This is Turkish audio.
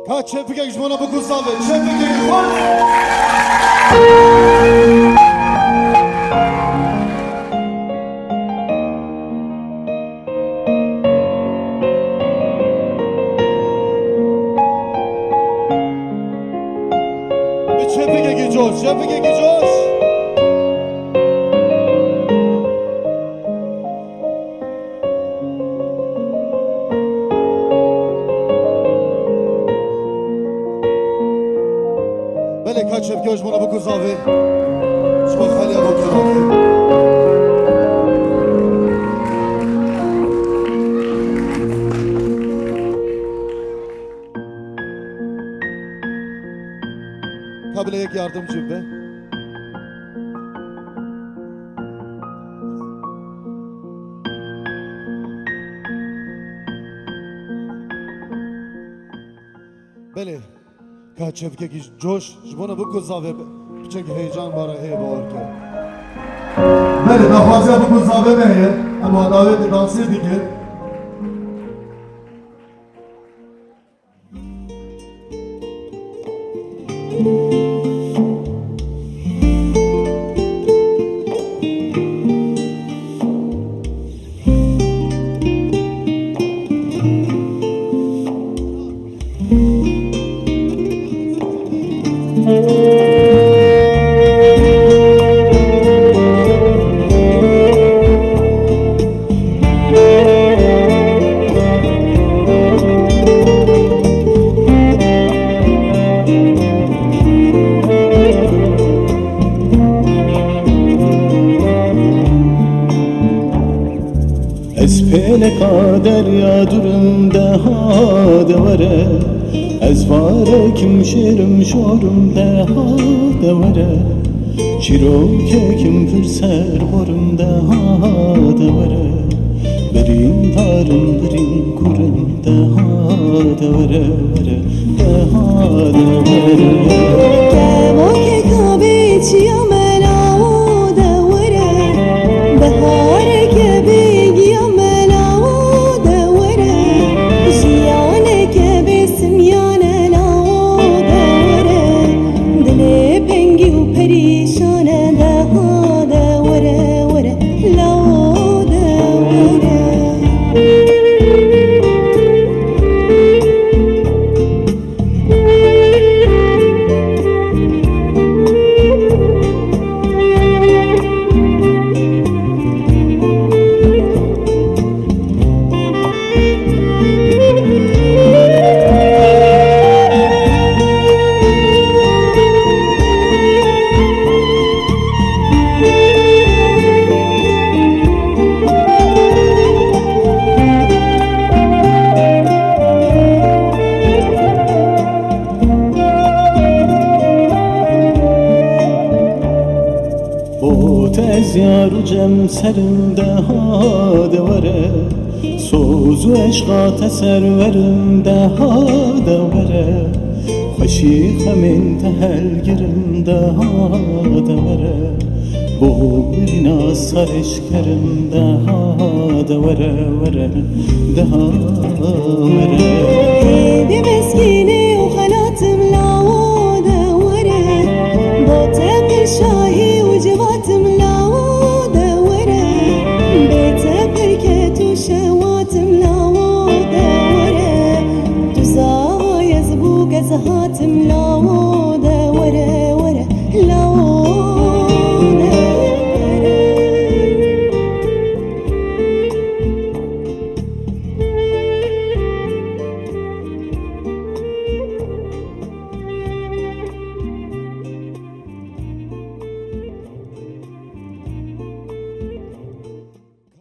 Ka çepike jmona bu kuzave çepike jmon. Çepike gidiyoruz, çepike gidiyoruz. بله کاچب که اجمانا بکن زاوی شما خالی ها بکن آخی kabile یک yardımcı be بله کاچب که جوش جبونه بکن زاوی بچه که هیجان باره هی باور که بله نخوازه بکن زاوی مهیه اما داوی دانسی دیگه Pele kader ya durum daha devare Ez vare kim şerim şorum daha devare Çiroke kim fırser borum daha devare Berin tarım berin kurum daha devare Daha devare Kemoke kabe çiyamela o devare Bahar kebe Ez yaru cem serimde ha devare Sozu eşqa teserverimde ha devare Hoşi hemin tehel girimde ha devare Bu birina sar eşkerimde ha devare Daha vere Evi meskini o halatım la o devare Botem şahi u civatım شواتم لا ودورة تزايز بوق زهات